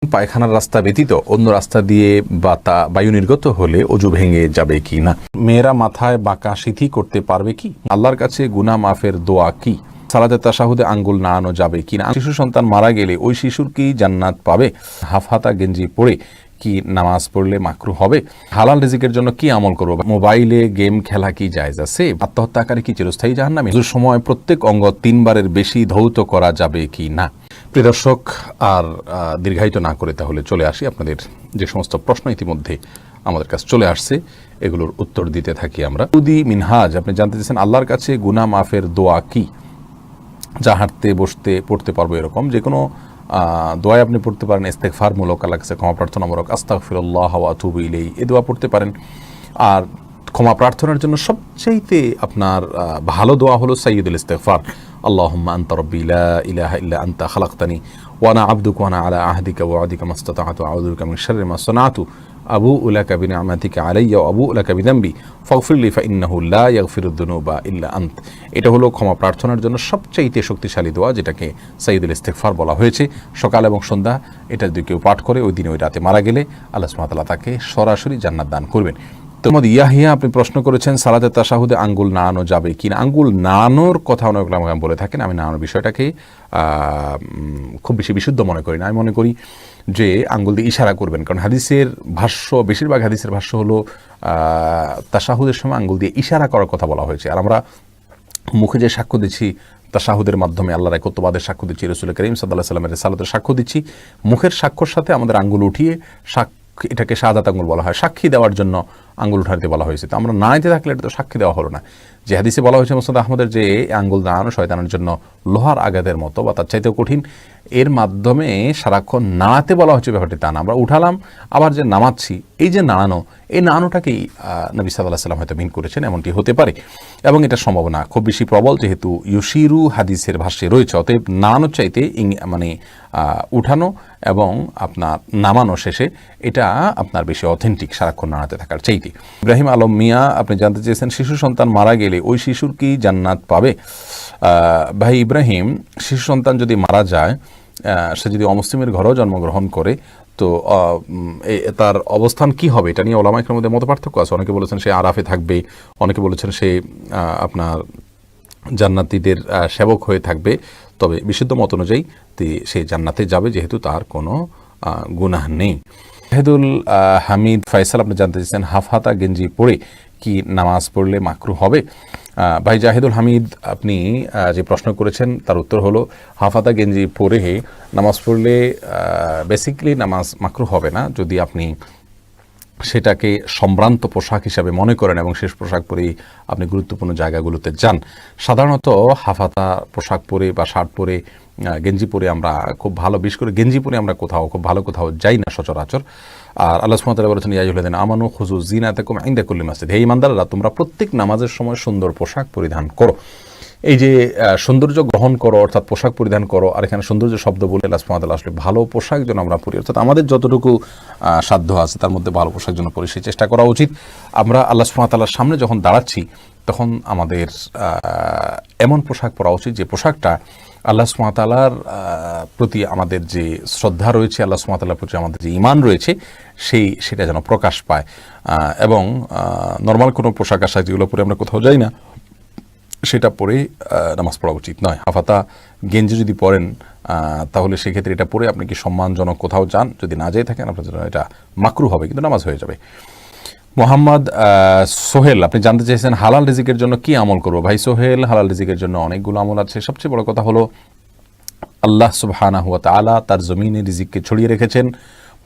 পায়খানার রাস্তা ব্যতীত অন্য রাস্তা দিয়ে বায়ু নির্গত হলে অজু ভেঙে যাবে কি না? মেয়েরা মাথায় বাঁকা সিথি করতে পারবে কি? আল্লাহর কাছে গুনাহ মাফের দোয়া কি? সালাতে তাশাহুদে আঙ্গুল নাড়ানো যাবে কি না? শিশু সন্তান মারা গেলে ওই শিশুর কি জান্নাত পাবে? হাফহাতা গেঞ্জি পরে কি নামাজ পড়লে মাকরু হবে? হালাল রিজিকের জন্য কি আমল করব? মোবাইলে গেম খেলা কি জায়েজ আছে? আত্মহত্যাকারী কি চিরস্থায়ী জাহান্নামী? ওজুর সময় প্রত্যেক অঙ্গ 3 বারের বেশি ধৌত করা যাবে কি না? প্রিয় দর্শক, আর দীর্ঘায়িত না করে তাহলে চলে আসি। আপনাদের যে সমস্ত প্রশ্ন ইতিমধ্যে আমাদের কাছে চলে আসছে এগুলোর উত্তর দিতে থাকি আমরা। উদি মিনহাজ আপনি জানতে চাইছেন আল্লাহর কাছে গুনাহ মাফের দোয়া কি? যা হাঁটতে বসতে পড়তে পারবো এরকম যে কোনো দোয়া আপনি পড়তে পারেন। ইস্তেগফারমূলক, আল্লাহর কাছে ক্ষমা প্রার্থনামূলক, আস্তাগফিরুল্লাহ ওয়া আতুবু ইলাইহি, এই দোয়া পড়তে পারেন। আর ক্ষমা প্রার্থনার জন্য সবচাইতে আপনার ভালো দোয়া হলো সাইয়্যিদুল ইস্তিগফার, আল্লাহুম্মা আনতা রাব্বি লা ইলাহা ইল্লা আনতা খালাকতানি ওয়া আনা আবদুকা ওয়া আনা আলা আহদিকা ওয়া ওয়াদিকা মাসতাতা'তু আউযু বিকা মিন শাররি মা সানাতু আবুউ লাকা বিনি'মাতিকা আলাইয়া ওয়া আবুউ লাকা বিযামবি ফাগফিরলি ফাইন্নাহু লা ইয়াগফিরুদ দুনুবা ইল্লা আনত। এটা হলো ক্ষমা প্রার্থনার জন্য সবচাইতে শক্তিশালী দোয়া, যেটাকে সাইয়্যিদুল ইস্তিগফার বলা হয়েছে। সকাল এবং সন্ধ্যা এটা যদি কেউ পাঠ করে ওই দিনে ওই রাতে মারা গেলে আল্লাহ সুবহানাহু ওয়া তাআলা তাকে সরাসরি জান্নাত দান করবেন। মোহাম্মদ ইয়াহিয়া আপনি প্রশ্ন করেছেন সালাতে তাশাহুদে আঙ্গুল নাড়ানো যাবে কিনা? আঙ্গুল নাড়ানোর কথা অনেক ওলামা বলে থাকেন। আমি নাড়ানোর বিষয়টাকে খুব বেশি বিশুদ্ধ মনে করি না। আমি মনে করি যে আঙ্গুল দিয়ে ইশারা করবেন, কারণ হাদিসের ভাষ্য, বেশিরভাগ হাদিসের ভাষ্য হলো তাশাহুদের সময় আঙ্গুল দিয়ে ইশারা করার কথা বলা হয়েছে। আর আমরা মুখে যে সাক্ষ্য দিচ্ছি তাশাহুদের মাধ্যমে আল্লাহর একত্ববাদের সাক্ষ্য দিচ্ছি, রাসূল করিম সাল্লাল্লাহু আলাইহি ওয়াসাল্লামের রিসালাতের সাক্ষ্য দিচ্ছি, মুখের সাক্ষ্যর সাথে আমাদের আঙ্গুল উঠিয়ে এটাকে শাহাদাত আঙ্গুল বলা হয়, সাক্ষী দেওয়ার জন্য আঙ্গুল উঠাতে বলা হয়েছে। তো আমরা নাড়াইতে থাকলে এটা তো সাক্ষী দেওয়া হলো না। যে হাদিসে বলা হয়েছে মুসনাদ আহমদের যে আঙ্গুল নাড়ানো শয়তানের জন্য লোহার আঘাতের মতো বা তার চাইতেও কঠিন, এর মাধ্যমে সারাক্ষণ নাড়াতে বলা হচ্ছে ব্যাপারটি তা না। আমরা উঠালাম আবার যে নামাচ্ছি, এই যে নাড়ানো, এই নাড়ানোটাকেই নবী সাল্লাল্লাহু আলাইহি ওয়াসাল্লাম হয়তো মিন করেছেন, এমনটি হতে পারে। এবং এটা সম্ভাবনা খুব বেশি প্রবল, যেহেতু ইউশিরু হাদিসের ভাষ্যে রয়েছে। অতএব নাড়ানোর চাইতে মানে উঠানো এবং আপনার নামানো শেষে এটা আপনার বেশি অথেন্টিক, সারাক্ষণ নাড়াতে থাকার চাইতে। ইব্রাহিম আলম মিয়া আপনি জানতে চেয়েছেন শিশু সন্তান মারা গেলে ওই শিশুর কি জান্নাত পাবে? ভাই ইব্রাহিম, শিশু সন্তান যদি মারা যায়, সে যদি অমুসলিমের ঘরেও জন্মগ্রহণ করে, তো তার অবস্থান কি হবে এটা নিয়ে ওলামা ইকরামের মধ্যে মতপার্থক্য আছে। অনেকে বলেছেন সে আরাফে থাকবে, অনেকে বলেছেন সে আপনার জান্নাতীদের সেবক হয়ে থাকবে। তবে বিশুদ্ধ মত অনুযায়ী সে জান্নাতে যাবে, যেহেতু তার কোনো গুনাহ নেই। জাহিদুল হামিদ ফয়সাল আপনি জানতে চাইছেন হাফহাতা গেঞ্জি পরে কি নামাজ পড়লে মাকরু হবে? ভাই জাহিদুল হামিদ, আপনি যে প্রশ্ন করেছেন তার উত্তর হলো হাফহাতা গেঞ্জি পরে নামাজ পড়লে বেসিক্যালি নামাজ মাকরু হবে না, যদি আপনি সেটাকে সম্ভ্রান্ত পোশাক হিসাবে মনে করেন এবং শেষ পোশাক পরেই আপনি গুরুত্বপূর্ণ জায়গাগুলোতে যান। সাধারণত হাফহাতা পোশাক পরে বা শার্ট পরে, গেঞ্জি পরে আমরা খুব ভালো, বিশেষ করে গেঞ্জি পরে আমরা খুব ভালো কোথাও যাই না সচরাচর। আর আল্লাহ সুবহানাহু ওয়া তাআলা বলেছেন ইয়া আইয়ুহাল্লাযীনা আমানু খুযু যিনাতাকুম ইনদা কুল্লি মাসজিদ, হে ঈমানদাররা তোমরা প্রত্যেক নামাজের সময় সুন্দর পোশাক পরিধান করো। এই যে সৌন্দর্য গ্রহণ করো অর্থাৎ পোশাক পরিধান করো, আর এখানে সৌন্দর্য শব্দ বলে আল্লাহ সুবহানাহু ওয়া তাআলা আসলে ভালো পোশাক যেন আমরা পরি, অর্থাৎ আমাদের যতটুকু সাধ্য আছে তার মধ্যে ভালো পোশাক যেন পরি সেই চেষ্টা করা উচিত। আমরা আল্লাহ সুবহানাহু ওয়া তাআলার সামনে যখন দাঁড়াচ্ছি তখন আমাদের এমন পোশাক পরা উচিত যে পোশাকটা আল্লাহ সুবহানাহু ওয়া তাআলার প্রতি আমাদের যে শ্রদ্ধা রয়েছে, আল্লাহ সুবহানাহু ওয়া তাআলার প্রতি আমাদের যে ঈমান রয়েছে সেটা যেন প্রকাশ পায়। এবং নর্মাল কোনো পোশাক আশাক যেগুলো পরে আমরা কোথাও যাই না সেটা পরে নামাজ পড়া উচিত নয়। হাফাতা গেঞ্জি যদি পরেন তাহলে সেক্ষেত্রে এটা পরে আপনি কি সম্মানজনক কোথাও যান, যদি না যেয়ে থাকেন আপনার জন্য এটা মাকরু হবে, কিন্তু নামাজ হয়ে যাবে। মোহাম্মদ সোহেল আপনি জানতে চেয়েছেন হালাল রিজিকের জন্য কি আমল করবো? ভাই সোহেল, হালাল রিজিকের জন্য অনেকগুলো আমল আছে। সবচেয়ে বড় কথা হলো আল্লাহ সুবহানাহু ওয়া তাআলা তার জমিনে রিজিককে ছড়িয়ে রেখেছেন।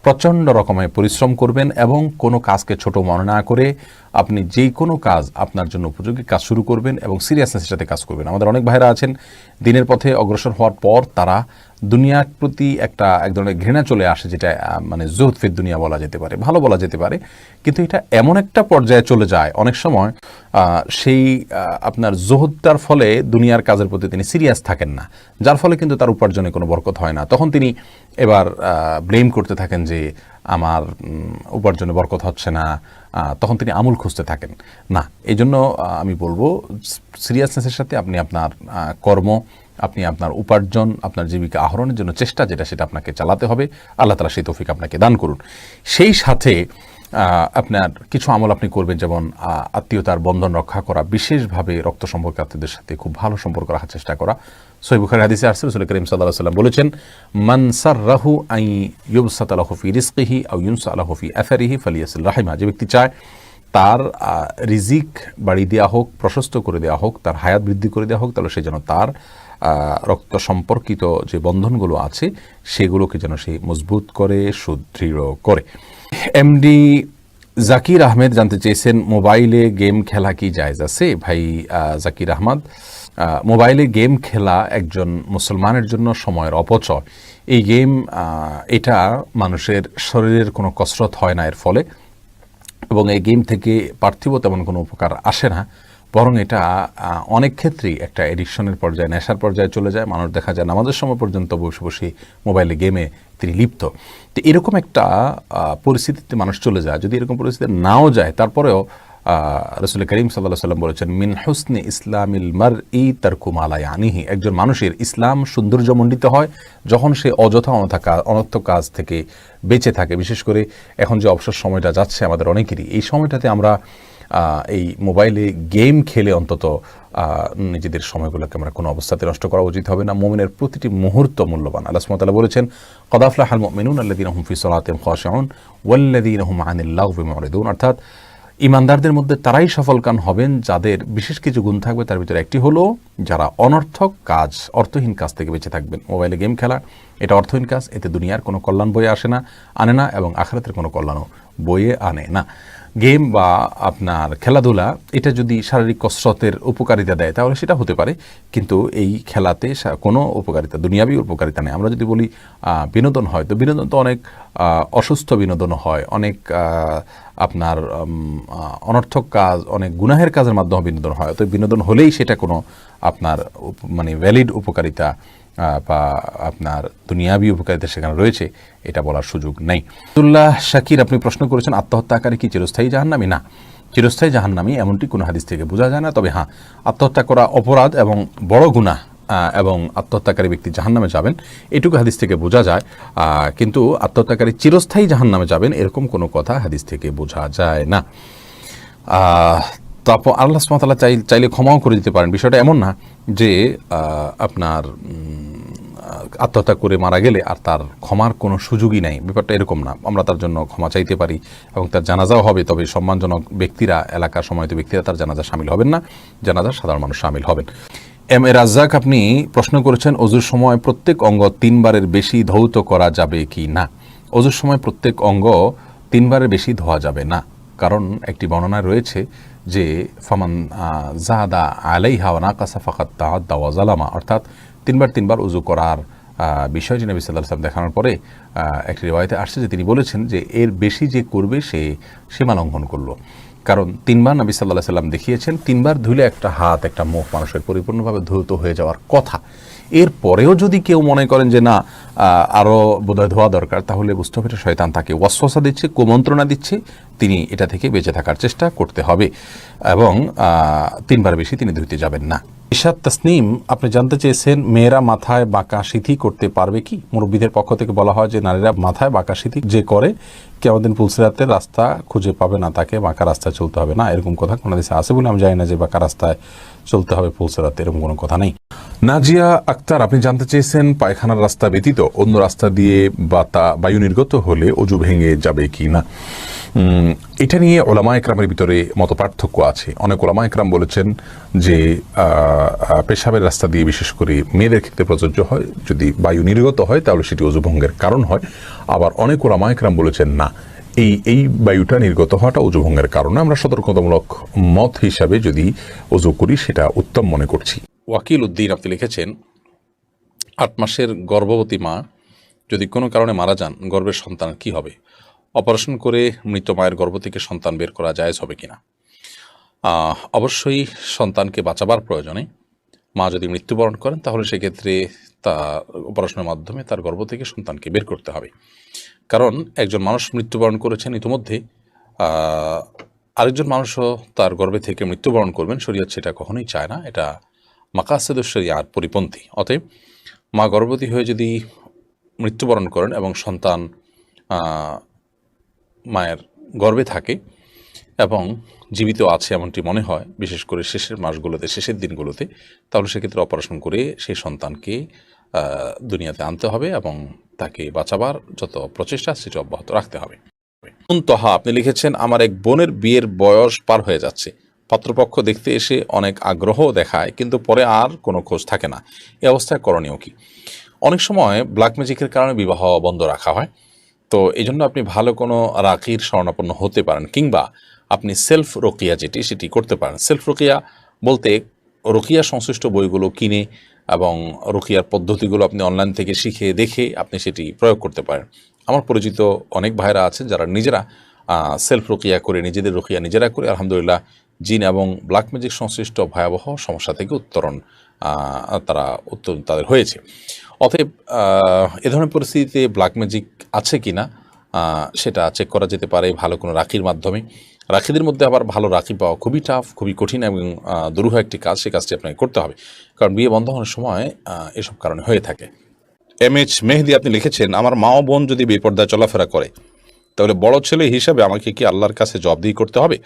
প্রচণ্ড রকমের পরিশ্রম করবেন এবং কোনো কাজকে ছোট মনে না করে আপনি যেই কোনো কাজ আপনার জন্য উপযোগী কাজ শুরু করবেন এবং সিরিয়াসনেসের সাথে কাজ করবেন। আমাদের অনেক ভাইরা আছেন দিনের পথে অগ্রসর হওয়ার পর তারা দুনিয়ার প্রতি এক ধরনের ঘৃণা চলে আসে, যেটা মানে জুহদ ফিদ দুনিয়া বলা যেতে পারে, ভালো বলা যেতে পারে, কিন্তু এটা এমন একটা পর্যায়ে চলে যায় অনেক সময় সেই আপনার জুহদটার ফলে দুনিয়ার কাজের প্রতি তিনি সিরিয়াস থাকেন না, যার ফলে কিন্তু তার উপার্জনে কোনো বরকত হয় না। তখন তিনি এবার ব্লেম করতে থাকেন যে আমার উপার্জনে বরকত হচ্ছে না, তখন তিনি আমল খুঁজতে থাকেন না। এই জন্য আমি বলবো সিরিয়াসনেসের সাথে আপনি আপনার কর্ম আপনি আপনার উপার্জন, আপনার জীবিকা আহরণের জন্য চেষ্টা যেটা, সেটা আপনাকে চালাতে হবে। আল্লাহ তাআলা সেই তৌফিক আপনাকে দান করুন। সেই সাথে আপনার কিছু আমল আপনি করবেন, যেমন আত্মীয়তার বন্ধন রক্ষা করা, বিশেষভাবে রক্ত সম্পর্ক আত্মীয়দের সাথে খুব ভালো সম্পর্ক রাখার চেষ্টা করা। সহিহ বুখারী হাদিসে আসছে, রাসূল করিম সাল্লাল্লাহু আলাইহি ওয়াসাল্লাম বলেছেন, মান সাররাহু আন ইউবসাতা লাহু ফি রিজকিহি আও ইউনসা লাহু ফি আসারিহি ফালিয়াসিল রাহিমা। যে ব্যক্তি চায় তার রিজিক বাড়িয়ে দেওয়া হোক, প্রশস্ত করে দেওয়া হোক, তার হায়াত বৃদ্ধি করে দেওয়া হোক, তাহলে সে যেন তার রক্ত সম্পর্কিত যে বন্ধনগুলো আছে সেগুলোকে যেন সে মজবুত করে, সুদৃঢ় করে। এমডি জাকির আহমেদ জানতে চেয়েছেন, মোবাইলে গেম খেলা কি জায়েজ আছে? ভাই জাকির আহমদ, মোবাইলে গেম খেলা একজন মুসলমানের জন্য সময়ের অপচয়। এই গেম এটা মানুষের শরীরের কোনো কসরত হয় না এর ফলে, এবং এই গেম থেকে পার্থিব তেমন কোনো উপকার আসে না, বরং এটা অনেক ক্ষেত্রেই একটা এডিকশনের পর্যায়ে, নেশার পর্যায়ে চলে যায়। মানুষ দেখা যায় নামাজের সময় পর্যন্ত বসে বসে মোবাইলে গেমে তিনি লিপ্ত। তো এরকম একটা পরিস্থিতিতে মানুষ চলে যায়। যদি এরকম পরিস্থিতি নাও যায়, তারপরেও রাসূল করিম সাল্লাল্লাহু আলাইহি ওয়াসাল্লাম বলেছেন, মিন হুসনি ইসলামিল মারই তারকু মা লা ইয়ানিহি। একজন মানুষের ইসলাম সৌন্দর্যমণ্ডিত হয় যখন সে অযথা অনর্থক কাজ থেকে বেঁচে থাকে। বিশেষ করে এখন যে অবসর সময়টা যাচ্ছে আমাদের অনেকেরই, এই সময়টাতে আমরা এই মোবাইলে গেম খেলে অন্তত নিজেদের সময়গুলোকে আমরা কোনো অবস্থাতে নষ্ট করা উচিত হবে না। মুমিনের প্রতিটি মুহূর্ত মূল্যবান। আল্লাহ সুবহানাহু ওয়া তাআলা বলেছেন, ক্বাদ আফলাহাল মুমিনুনা আল্লাযীনা হুম ফি সালাতিহিম খাশিউন ওয়াল্লাযীনা হুম আনিল লাগবি মুরিদুন। অর্থাৎ ইমানদারদের মধ্যে তারাই সফলকাম হবেন যাদের বিশেষ কিছু গুণ থাকবে। তার ভিতরে একটি হলো যারা অনর্থক কাজ, অর্থহীন কাজ থেকে বেঁচে থাকবেন। মোবাইলে গেম খেলা এটা অর্থহীন কাজ, এতে দুনিয়ার কোনো কল্যাণ বয়ে আনে না, এবং আখিরাতের কোনো কল্যাণও বয়ে আনে না। গেম বা আপনার খেলাধুলা এটা যদি শারীরিক কসরতের উপকারিতা দেয় তাহলে সেটা হতে পারে, কিন্তু এই খেলাতে কোনো উপকারিতা, দুনিয়াবী উপকারিতা নেই। আমরা যদি বলি বিনোদন হয়, তো বিনোদন তো অনেক অসুস্থ বিনোদনও হয়, অনেক আপনার অনর্থক কাজ, অনেক গুনাহের কাজের মাধ্যমে বিনোদন হয়। তো বিনোদন হলেই সেটা কোনো আপনার মানে ভ্যালিড উপকারিতা বা আপনার দুনিয়াবী উপকারিতা সেখানে রয়েছে, এটা বলার সুযোগ নেই। আব্দুল্লাহ শাকির আপনি প্রশ্ন করেছেন, আত্মহত্যাকারী কি চিরস্থায়ী জাহান্নামী? না, চিরস্থায়ী জাহান্নামী এমনটি কোনো হাদিস থেকে বোঝা যায় না। তবে হ্যাঁ, আত্মহত্যা করা অপরাধ এবং বড় গুনাহ, এবং আত্মহত্যাকারী ব্যক্তি জাহান্নামে যাবেন এটুকু হাদিস থেকে বোঝা যায়, কিন্তু আত্মহত্যাকারী চিরস্থায়ী জাহান্নামে যাবেন এরকম কোনো কথা হাদিস থেকে বোঝা যায় না। তারপর আল্লাহ সুবহানাহু ওয়া তাআলা চাইলে ক্ষমাও করে দিতে পারেন। বিষয়টা এমন না যে আপনার আত্মহত্যা করে মারা গেলে আর তার ক্ষমার কোনো সুযোগই নাই, ব্যাপারটা এরকম না। আমরা তার জন্য ক্ষমা চাইতে পারি এবং তার জানাজাও হবে, তবে সম্মানজনক ব্যক্তিরা, এলাকার সম্মানিত ব্যক্তিরা তার জানাজা শামিল হবেন না, জানাজা সাধারণ মানুষ শামিল হবেন। এম এ রাজ্জাক আপনি প্রশ্ন করেছেন, অজুর সময় প্রত্যেক অঙ্গ 3 বারের বেশি ধৌত করা যাবে কি না? অজুর সময় প্রত্যেক অঙ্গ 3 বারের বেশি ধোয়া যাবে না, কারণ একটি বর্ণনায় রয়েছে যে ফামান জাহাদা আলাইহা ওয়া নাকাসা ফাকাদ তাআদ্দা ওয়া যালামা, অর্থাৎ 3 বার উযু করার বিষয়টি নবী সাল্লাল্লাহু আলাইহি ওয়াসাল্লাম দেখানোর পরে একটি রিওয়ায়াতে আসছে যে তিনি বলেছেন যে এর বেশি যে করবে সে সীমা লঙ্ঘন করলো। কারণ 3 বার নবী সাল্লাল্লাহু আলাইহি ওয়াসাল্লাম দেখিয়েছেন, 3 বার ধুলে একটা হাত, একটা মুখ মানুষের পরিপূর্ণভাবে ধৌত হয়ে যাওয়ার কথা। এরপরেও যদি কেউ মনে করেন যে না আরও বোধহয় ধোয়া দরকার, তাহলে বুঝতে হবে শয়তান তাকে ওয়াসওয়াসা দিচ্ছে, কুমন্ত্রণা দিচ্ছে, তিনি এটা থেকে বেঁচে থাকার চেষ্টা করতে হবে, এবং 3 বার বেশি তিনি ধুইতে যাবেন না। ইশাত তাসনিম আপনি জানতে চেয়েছেন, মেয়েরা মাথায় বাঁকা সিঁথি করতে পারবে কি? মুরব্বীদের পক্ষ থেকে বলা হয় যে নারীরা মাথায় বাঁকা সিঁথি যে করে কিয়ামতের দিন পুলসিরাতের রাস্তা খুঁজে পাবে না, তাকে বাঁকা রাস্তায় চলতে হবে না, এরকম কথা কোনো দেশে আছে বলে আমি জানি না যে বাঁকা রাস্তায় চলতে হবে পুলসিরাতে, এরকম কোনো কথা নেই। নাজিয়া আক্তার আপনি জানতে চেয়েছেন, পায়খানার রাস্তা ব্যতীত অন্য রাস্তা দিয়ে বায়ু নির্গত হলে অজু ভেঙে যাবে কি না? এটা নিয়ে ওলামা একরামের ভিতরে মত পার্থক্য আছে। অনেক ওলামা একরাম বলেছেন যে পেশাবের রাস্তা দিয়ে বিশেষ করে মেয়েদের ক্ষেত্রে প্রযোজ্য হয়, যদি বায়ু নির্গত হয় তাহলে সেটি অজু ভঙ্গের কারণ হয়। আবার অনেক ওলামা একরাম বলেছেন না, এই বায়ুটা নির্গত হওয়াটা অজু ভঙ্গের কারণে আমরা সতর্কতামূলক মত হিসাবে যদি অজু করি সেটা উত্তম মনে করছি। ওয়াকিল উদ্দিন আপনি লিখেছেন, 8 মাসের গর্ভবতী মা যদি কোনো কারণে মারা যান, গর্ভের সন্তান কি হবে? অপারেশন করে মৃত মায়ের গর্ভ থেকে সন্তান বের করা জায়েজ হবে কিনা? অবশ্যই সন্তানকে বাঁচাবার প্রয়োজনে মা যদি মৃত্যুবরণ করেন তাহলে সেক্ষেত্রে তা অপারেশনের মাধ্যমে তার গর্ভ থেকে সন্তানকে বের করতে হবে। কারণ একজন মানুষ মৃত্যুবরণ করেছেন ইতিমধ্যে, আরেকজন মানুষও তার গর্ভে থেকে মৃত্যুবরণ করবেন, শরীয়ত সেটা কখনোই চায় না। এটা মাকাসিদুশ শরিয়ার পরিপন্থী। অতএব মা গর্ভবতী হয়ে যদি মৃত্যুবরণ করেন এবং সন্তান মায়ের গর্ভে থাকে এবং জীবিত আছে এমনটি মনে হয়, বিশেষ করে শেষের মাসগুলোতে, শেষের দিনগুলোতে, তাহলে সেক্ষেত্রে অপারেশন করে সেই সন্তানকে দুনিয়াতে আনতে হবে এবং তাকে বাঁচাবার যত প্রচেষ্টা সেটা অব্যাহত রাখতে হবে। তহা আপনি লিখেছেন, আমার এক বোনের বিয়ের বয়স পার হয়ে যাচ্ছে। পাত্রপক্ষ দেখতে এসে অনেক আগ্রহ দেখায়, কিন্তু পরে আর কোনো খোঁজ থাকে না। এই অবস্থায় করণীয় কি? অনেক সময় ব্ল্যাক ম্যাজিকের কারণে বিবাহ বন্ধ রাখা হয়। তো এই জন্য আপনি ভালো কোনো রাকির শরণাপন্ন হতে পারেন, কিংবা আপনি সেলফ রোকিয়া সেটি করতে পারেন। সেলফ রোকিয়া বলতে রোকিয়া সংশ্লিষ্ট বইগুলো কিনে এবং রোকিয়ার পদ্ধতিগুলো আপনি অনলাইন থেকে শিখে দেখে আপনি সেটি প্রয়োগ করতে পারেন। আমার পরিচিত অনেক ভাইরা আছেন যারা নিজেরা সেলফ রোকিয়া করে, নিজেদের রোকিয়া নিজেরা করে আলহামদুলিল্লাহ জিন এবং ব্ল্যাক ম্যাজিক সংশ্লিষ্ট ভয়াবহ সমস্যা থেকে উত্তরণ তাদের হয়েছে। অতএব এ ধরনের পরিস্থিতিতে ব্ল্যাক ম্যাজিক আছে কি না সেটা চেক করা যেতে পারে ভালো কোনো রাখির মাধ্যমে। রাখিদের মধ্যে আবার ভালো রাখি পাওয়া খুবই টাফ, খুবই কঠিন এবং দুরূহ একটি কাজ। সেই কাজটি আপনাকে করতে হবে, কারণ বিয়ে বন্ধ হওয়ার সময় এসব কারণে হয়ে থাকে। MH মেহেদি আপনি লিখেছেন, আমার মা ও বোন যদি বেপর্দায় চলাফেরা করে তাহলে বড় ছেলে হিসাবে আমাকে কি আল্লাহর কাছে জবাবদিহি করতে হবে?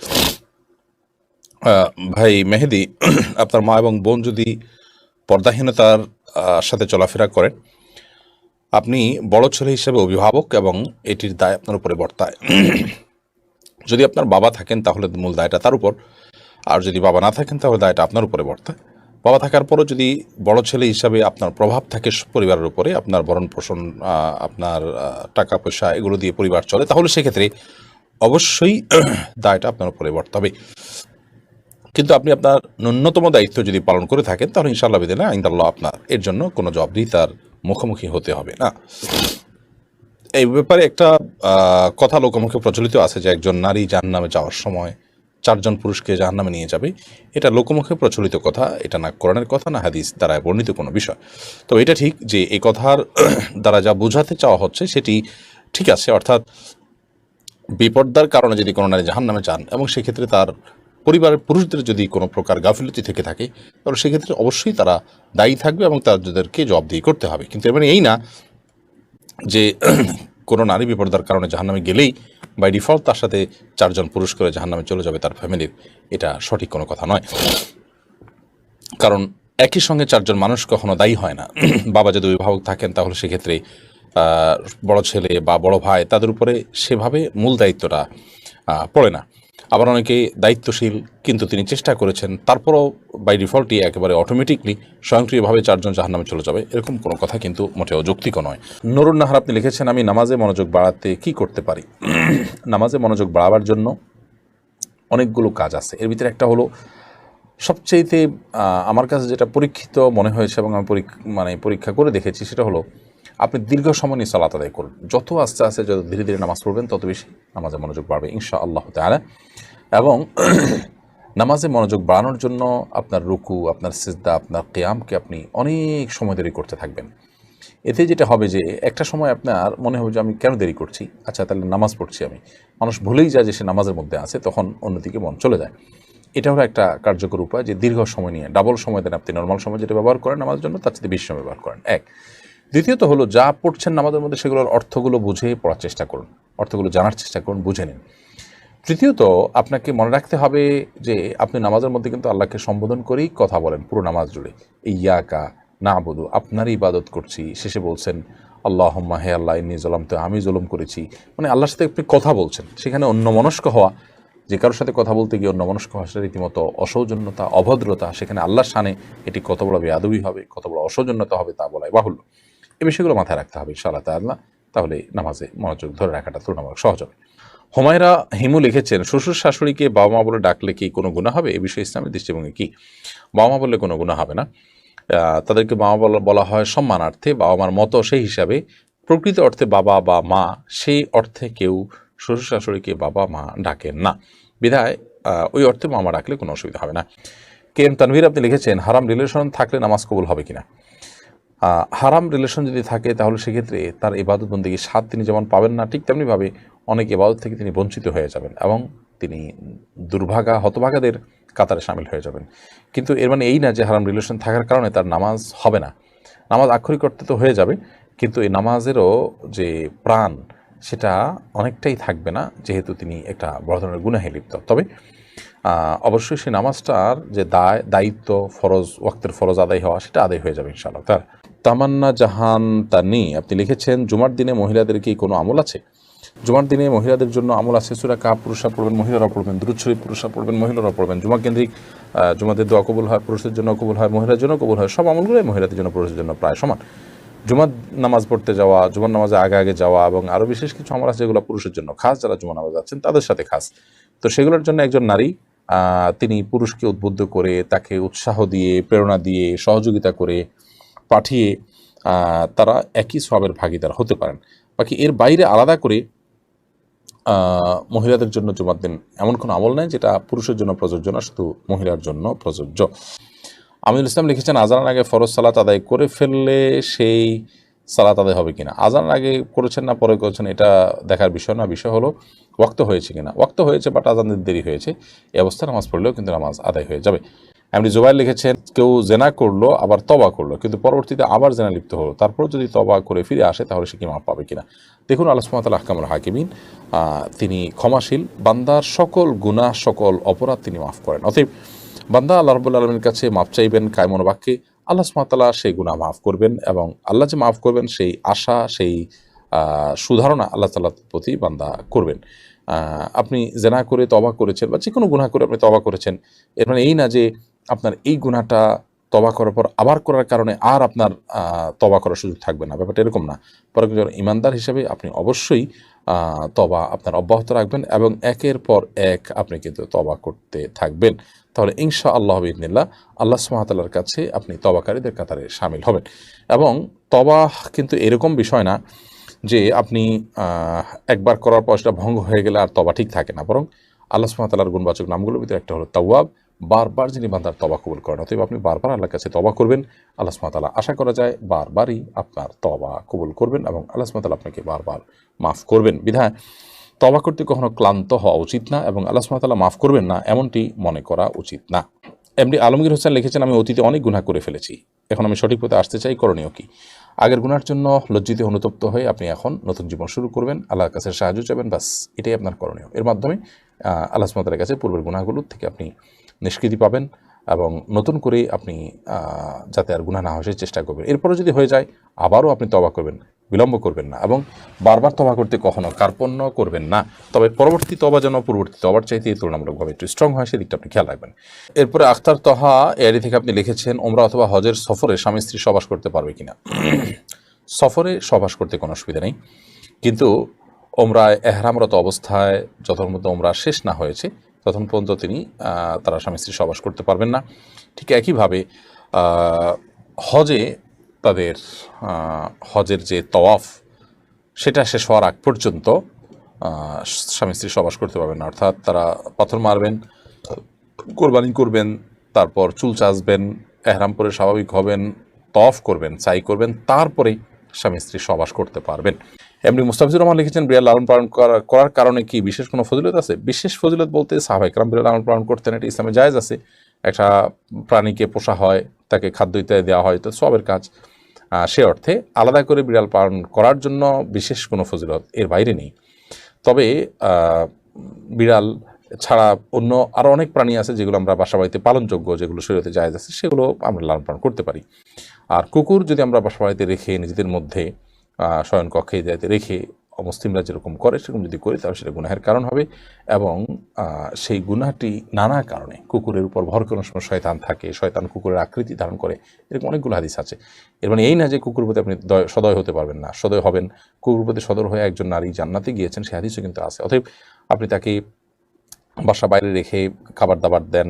ভাই মেহেদি, আপনার মা এবং বোন যদি পর্দাহীনতার সাথে চলাফেরা করেন, আপনি বড় ছেলে হিসেবে অভিভাবক এবং এটির দায় আপনার উপরে বর্তায়। যদি আপনার বাবা থাকেন তাহলে মূল দায়টা তার উপর, আর যদি বাবা না থাকেন তাহলে দায়টা আপনার উপরে বর্তায়। বাবা থাকার পরও যদি বড় ছেলে হিসাবে আপনার প্রভাব থাকে পরিবারের উপরে, আপনার ভরণ পোষণ, আপনার টাকা পয়সা এগুলো দিয়ে পরিবার চলে, তাহলে সেক্ষেত্রে অবশ্যই দায়টা আপনার উপরে বর্তাবে। কিন্তু আপনি আপনার ন্যূনতম দায়িত্ব যদি পালন করে থাকেন তাহলে ইনশাআল্লাহ বিদিনা ইনশাআল্লাহ আপনার এর জন্য কোনো জবাবদিহিতার মুখোমুখি হতে হবে না। এই ব্যাপারে একটা কথা লোকমুখে প্রচলিত আছে যে একজন নারী জাহান্নামে যাওয়ার সময় 4 জন পুরুষকে জাহান্নামে নিয়ে যাবে। এটা লোকমুখে প্রচলিত কথা, এটা না কোরআনের কথা না হাদিস দ্বারা বর্ণিত কোনো বিষয়। তো এটা ঠিক যে এই কথার দ্বারা যা বোঝাতে চাওয়া হচ্ছে সেটি ঠিক আছে, অর্থাৎ বিপর্দার কারণে যদি কোনো নারী জাহান্নামে যান এবং সেক্ষেত্রে তার পরিবারের পুরুষদের যদি কোনো প্রকার গাফিলতি থেকে থাকে তাহলে সেক্ষেত্রে অবশ্যই তারা দায়ী থাকবে এবং তাদেরকে জবাবদিহি করতে হবে। কিন্তু এর মানে এই না যে কোনো নারী বিপর্দার কারণে জাহান্নামে গেলেই বাই ডিফল্ট তার সাথে 4 জন পুরুষ করে জাহান্নামে চলে যাবে তার ফ্যামিলির। এটা সঠিক কোনো কথা নয়, কারণ একই সঙ্গে 4 জন মানুষ কখনো দায়ী হয় না। বাবা যদি অভিভাবক থাকেন তাহলে সেক্ষেত্রে বড় ছেলে বা বড় ভাই তাদের উপরে সেভাবে মূল দায়িত্বটা পড়ে না। আবার অনেকে দায়িত্বশীল কিন্তু তিনি চেষ্টা করেছেন, তারপরও বাই ডিফল্টই একেবারে অটোমেটিকলি স্বয়ংক্রিয়ভাবে 4 জন জাহান্নামে চলে যাবে, এরকম কোনো কথা কিন্তু মোটেও যৌক্তিক নয়। নুরুন নাহার আপনি লিখেছেন, আমি নামাজে মনোযোগ বাড়াতে কি করতে পারি? নামাজে মনোযোগ বাড়াবার জন্য অনেকগুলো কাজ আছে। এর ভিতরে একটা হলো সবচেয়েতে আমার কাছে যেটা পরীক্ষিত মনে হয়েছে এবং আমি পরীক্ষা করে দেখেছি, সেটা হলো আপনি দীর্ঘ সময় নিয়ে সালাত আদায় করুন। যত আস্তে আস্তে, যত ধীরে ধীরে নামাজ পড়বেন তত বেশি নামাজে মনোযোগ বাড়বে ইনশাআল্লাহ তাআলা। এবং নামাজে মনোযোগ বাড়ানোর জন্য আপনার রুকু, আপনার সিজদা, আপনার কিয়ামকে আপনি অনেক সময় দেরি করতে থাকবেন। এতে যেটা হবে যে একটা সময় আপনার মনে হবে যে আমি কেন দেরি করছি, আচ্ছা তাহলে নামাজ পড়ছি আমি। মানুষ ভুলেই যায় যে সে নামাজের মধ্যে আছে, তখন অন্যদিকে মন চলে যায়। এটা হলো একটা কার্যকর উপায় যে দীর্ঘ সময় নিয়ে, ডাবল সময় দেন আপনি নর্মাল সময় যেটা ব্যবহার করেন নামাজের জন্য তার চেয়ে বেশি সময় ব্যবহার করেন। এক। দ্বিতীয়ত হলো যা পড়ছেন নামাজের মধ্যে সেগুলোর অর্থগুলো বুঝে পড়ার চেষ্টা করুন, অর্থগুলো জানার চেষ্টা করুন, বুঝে নিন। তৃতীয়ত আপনাকে মনে রাখতে হবে যে আপনি নামাজের মধ্যে কিন্তু আল্লাহকে সম্বোধন করেই কথা বলেন পুরো নামাজ জুড়ে। ইয়াকা না'বুদু, আপনারই ইবাদত করছি, শেষে বলছেন আল্লাহুম্মা, হে আল্লাহ, ইন্নী যালামতু, আমি জুলুম করেছি। মানে আল্লাহর সাথে আপনি কথা বলছেন, সেখানে অন্যমনস্ক হওয়া, যে কারোর সাথে কথা বলতে গিয়ে অন্যমনস্ক হওয়া সেটা রীতিমতো অসৌজন্যতা, অভদ্রতা। সেখানে আল্লাহর শানে এটি কত বড় বেয়াদবি হবে, কত বড় অসৌজন্যতা হবে তা বলাই বাহুল্য। এই বিষয়গুলো মাথায় রাখতে হবে ইনশাআল্লাহ তাআলা, তাহলে নামাজে মনোযোগ ধরে রাখাটা তুলনামূলক সহজ হবে। হুমায়রা হিমু লিখেছেন, শ্বশুর শাশুড়িকে বাবা মা বলে ডাকলে কি কোনো গুনাহ হবে? এ বিষয়ে ইসলামের দৃষ্টিভঙ্গি কি? বাবা মা বললে কোনো গুনাহ হবে না। তাদেরকে বাবা বলা হয় সম্মানার্থে, বাবা মার মতো। সেই হিসাবে প্রকৃত অর্থে বাবা বা মা, সেই অর্থে কেউ শ্বশুর শাশুড়িকে বাবা মা ডাকেন না, বিধায় ওই অর্থে মামা ডাকলে কোনো অসুবিধা হবে না। কে এম তানভীর আপনি লিখেছেন, হারাম রিলেশন থাকলে নামাজ কবুল হবে কিনা? হারাম রিলেশন যদি থাকে তাহলে সেক্ষেত্রে তার ইবাদত বন্দেগীর স্বাদ তিনি যেমন পাবেন না, ঠিক তেমনিভাবে অনেক ইবাদত থেকে তিনি বঞ্চিত হয়ে যাবেন এবং তিনি হতভাগাদের কাতারে সামিল হয়ে যাবেন। কিন্তু এর মানে এই না যে হারাম রিলেশন থাকার কারণে তার নামাজ হবে না। নামাজ আক্ষরিক অর্থে তো হয়ে যাবে, কিন্তু এই নামাজেরও যে প্রাণ সেটা অনেকটাই থাকবে না, যেহেতু তিনি একটা বড় ধরনের গুনাহে লিপ্ত। তবে অবশ্যই সেই নামাজটার যে দায়িত্ব, ফরজ, ওয়াক্তের ফরজ আদায় হওয়া, সেটা আদায় হয়ে যাবে ইনশাআল্লাহ। তার তামান্না জাহান তানি আপনি লিখেছেন, জুমার দিনে মহিলাদের কি কোনো আমল আছে? জুমার দিনে মহিলাদের জন্য আমল আছে। সূরা কাহফ পুরুষরা পড়বেন, মহিলারাও পড়বেন। দুরূদ শরীফ পুরুষরা পড়বেন, মহিলারাও পড়বেন। জুমা কেন্দ্রিক জুমাদের দোয়া কবুল হয়, পুরুষদের জন্য কবুল হয়, মহিলাদের জন্য কবুল হয়। সব আমলগুলোই মহিলাদের জন্য পুরুষদের জন্য প্রায় সমান। জুমার নামাজ পড়তে যাওয়া, জুমার নামাজে আগে আগে যাওয়া এবং আরও বিশেষ কিছু আমল আছে যেগুলো পুরুষের জন্য খাস, যারা জুমা নামাজ যাচ্ছেন তাদের সাথে খাস। তো সেগুলোর জন্য একজন নারী তিনি পুরুষকে উদ্বুদ্ধ করে, তাকে উৎসাহ দিয়ে, প্রেরণা দিয়ে, সহযোগিতা করে পাঠিয়ে তারা একই সওয়াবের ভাগীদার হতে পারেন। বাকি এর বাইরে আলাদা করে মহিলাদের জন্য জুমার দিন এমন কোনো আমল নেই যেটা পুরুষের জন্য প্রযোজ্য না, শুধু মহিলার জন্য প্রযোজ্য। আমিনুল ইসলাম লিখেছেন, আজানের আগে ফরজ সালাত আদায় করে ফেললে সেই সালাত আদায় হবে কিনা? আজানের আগে করেছেন না পরে করেছেন এটা দেখার বিষয় না, বিষয় হলো ওয়াক্ত হয়েছে কিনা। ওয়াক্ত হয়েছে বাট আজানের দেরি হয়েছে, এই অবস্থায় নামাজ পড়লেও কিন্তু নামাজ আদায় হয়ে যাবে। এমনি জুবাইর লিখেছেন, কেউ জেনা করলো আবার তবা করলো, কিন্তু পরবর্তীতে আবার জেনা লিপ্ত হলো, তারপর যদি তবা করে ফিরে আসে তাহলে সে কি মাফ পাবে কিনা? দেখুন, আল্লাহ সুবহানাহু ওয়া তাআলা আহকামুল হাকিমিন, তিনি ক্ষমাশীল, বান্দার সকল গুনাহ, সকল অপরাধ তিনি মাফ করেন। অতএব বান্দা আল্লাহ রাব্বুল আলামিনের কাছে মাফ চাইবেন কায়মন বাক্যে, আল্লাহ সুবহানাহু ওয়া তাআলা সেই গুনাহ মাফ করবেন, এবং আল্লাহ যে মাফ করবেন সেই আশা, সেই সুধারণা আল্লাহ তাআলার প্রতি বান্দা করবেন। আপনি জেনা করে তওবা করেছেন বা যে কোনো গুনাহ করে আপনি তওবা করেছেন, এর মানে এই না যে আপনার এই গুনাহটা তওবা করার পর আবার করার কারণে আর আপনার তওবা করার সুযোগ থাকবে না, ব্যাপারটা এরকম না। বরং একজন ঈমানদার হিসেবে আপনি অবশ্যই তওবা আপনার অব্যাহত রাখবেন এবং একের পর এক আপনি কিন্তু তওবা করতে থাকবেন। তাহলে ইনশাআল্লাহ বিইذনিল্লাহ আল্লাহ সুবহানাহু ওয়া তাআলার কাছে আপনি তওবাকারীদের কাতারে শামিল হবেন। এবং তওবা কিন্তু এরকম বিষয় না যে আপনি একবার করার পর সেটা ভঙ্গ হয়ে গেলে আর তওবা ঠিক থাকে না, বরং আল্লাহ সুবহানাহু ওয়া তাআলার গুণবাচক নামগুলোর ভিতরে একটা হলো তাওয়াব, বারবার যিনি বান্দার তওবা কবুল করেন। অতএব আপনি বারবার আল্লাহর কাছে তওবা করবেন, আল্লাহ সুবহানাহু ওয়া তাআলা আশা করা যায় বারবারই আপনার তওবা কবুল করবেন এবং আল্লাহ সুবহানাহু ওয়া তাআলা আপনাকে বারবার মাফ করবেন। বিধায় তওবা করতে কখনো ক্লান্ত হওয়া উচিত না এবং আল্লাহ সুবহানাহু ওয়া তাআলা মাফ করবেন না এমনটি মনে করা উচিত না। এমডি আলমগীর হোসেন লিখেছেন, আমি অতীতে অনেক গুনাহ করে ফেলেছি, এখন আমি সঠিক পথে আসতে চাই, করণীয় কি? আগের গুনার জন্য লজ্জিত অনুতপ্ত হয়ে আপনি এখন নতুন জীবন শুরু করবেন, আল্লাহর কাছে সাহায্য চাইবেন, বাস এটাই আপনার করণীয়। এর মাধ্যমে আল্লাহ সুবহানাহু ওয়া তাআলার কাছে পূর্বের গুনাহগুলোর থেকে আপনি নিষ্কৃতি পাবেন এবং নতুন করে আপনি যাতে আর গুনাহ না হয় সেই চেষ্টা করবেন। এরপরে যদি হয়ে যায় আবারও আপনি তওবা করবেন, বিলম্ব করবেন না এবং বারবার তওবা করতে কখনো কার্পণ্য করবেন না। তবে পরবর্তী তওবা যেন পূর্ববর্তী তওবার চাইতে তুলনামূলকভাবে একটু স্ট্রং হয়, সেদিকটা আপনি খেয়াল রাখবেন। এরপরে আখতার তহা এআইডি থেকে আপনি লিখেছেন, ওমরা অথবা হজের সফরে স্বামী স্ত্রী সহবাস করতে পারবে কিনা? সফরে সহবাস করতে কোনো অসুবিধা নেই, কিন্তু ওমরায় এহরামরত অবস্থায় যতক্ষণ পর্যন্ত ওমরা শেষ না হয়েছে ততক্ষণ পর্যন্ত তারা স্বামী স্ত্রী সহবাস করতে পারবেন না। ঠিক একইভাবে হজে তাদের হজের যে তওয়াফ সেটা শেষ হওয়ার আগ পর্যন্ত স্বামী স্ত্রী সহবাস করতে পারবেন না। অর্থাৎ তারা পাথর মারবেন, কোরবানি করবেন, তারপর চুল চাচবেন, এহরাম পরে স্বাভাবিক হবেন, তওয়াফ করবেন, সাই করবেন, তারপরে স্বামী স্ত্রী সহবাস করতে পারবেন। এমনি মুস্তাফিজুর রহমান লিখেছেন, বিড়াল লালন পালন করার কারণে কি বিশেষ কোনো ফজিলত আছে? বিশেষ ফজিলত বলতে সাহাবায়ে কেরাম বিড়াল লালন পালন করতেন, এটা ইসলামে জায়েজ আছে। একটা প্রাণীকে পোষা হয়, তাকে খাদ্য ইত্যাদি দেওয়া হয়, তো সবের কাজ। সে অর্থে আলাদা করে বিড়াল পালন করার জন্য বিশেষ কোনো ফজিলত এর বাইরে নেই। তবে বিড়াল ছাড়া অন্য আরও অনেক প্রাণী আছে যেগুলো আমরা বাসা বাড়িতে পালনযোগ্য, যেগুলো শরীয়তে জায়েজ আছে, সেগুলো আমরা লালন পালন করতে পারি। আর কুকুর যদি আমরা বাসা বাড়িতে রেখে নিজেদের মধ্যে শয়ন কক্ষে যাতে রেখে অমুসলিমরা যেরকম করে সেরকম যদি করি তাহলে সেটা গুনাহের কারণ হবে এবং সেই গুনাহটি নানা কারণে, কুকুরের উপর ভর করার সময় শয়তান থাকে, শয়তান কুকুরের আকৃতি ধারণ করে, এরকম অনেকগুলো হাদিস আছে। এর মানে এই না যে কুকুরের প্রতি আপনি সদয় হতে পারবেন না, সদয় হবেন। কুকুরের প্রতি সদয় হয়ে একজন নারী জান্নাতে গিয়েছেন, সে হাদিসও কিন্তু আছে। অতএব আপনি তাকে বাসা বাইরে রেখে খাবার দাবার দেন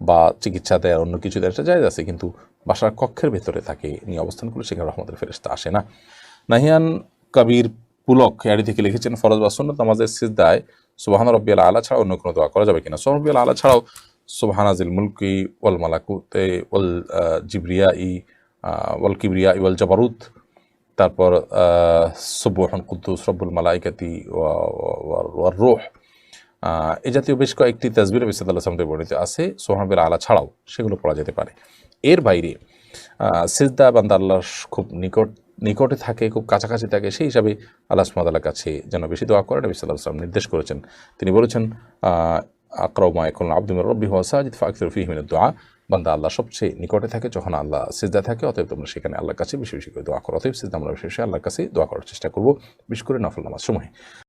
বা চিকিৎসা দেয়, অন্য কিছু দেয়, সেটা জায়েজ আছে, কিন্তু বাসার কক্ষের ভেতরে তাকে নিয়ে অবস্থান করলে সেখানে রহমতের ফেরেশতা আসে না। নাহিয়ান কবির পুলক এআইডি থেকে লিখেছেন, ফরজ বা সুন্নাত নামাজের সিজদায় সুবহান রাব্বিয়াল আলা ছাড়া অন্য কোনো দোয়া করা যাবে কিনা? সুবহান রাব্বিয়াল আলা ছাড়াও সুবহানাজিল মুলকি ওয়াল মালাকুতে ওয়াল জিবরিয়াই ওয়াল কিবরিয়াই ওয়াল জাবারুত, তারপর সুবহান কুদ্দুস রব্বুল মালাইকাতি ওয়ার রূহ, এ জাতীয় বেশ কয়েকটি তাসবিহ নবী সাল্লাল্লাহু আলাইহি ওয়াসাল্লাম বর্ণিত আছে, সুবহান রাব্বিল আলা ছাড়াও সেগুলো পড়া যেতে পারে। এর বাইরে সিজদা বান্দা আল্লাহর খুব নিকটে থাকে, খুব কাছাকাছি থাকে, সেই হিসাবে আল্লাহ সুবহানাহু ওয়া তাআলার কাছে যেন বেশি দোয়া করে নবী সাল্লাল্লাহু আলাইহি ওয়াসাল্লাম নির্দেশ করেছেন। তিনি বলেছেন, আকরাউ মা ইয়াকুনুল আবদু মির রাব্বিহি ওয়া সাজিদ ফাকসিরু ফীহি মিনাদ দুআ। বান্দা আল্লাহ সবচেয়ে নিকটে থাকে যখন আল্লাহ সিজদায় থাকে, অতএব তোমরা সেখানে আল্লাহর কাছে বেশি বেশি করে দোয়া করো। অতএব সিজদা আমরা বেশি বেশি আল্লাহর কাছে দোয়া করার চেষ্টা করব, বিশেষ করে নফল নামাজ সময়ে।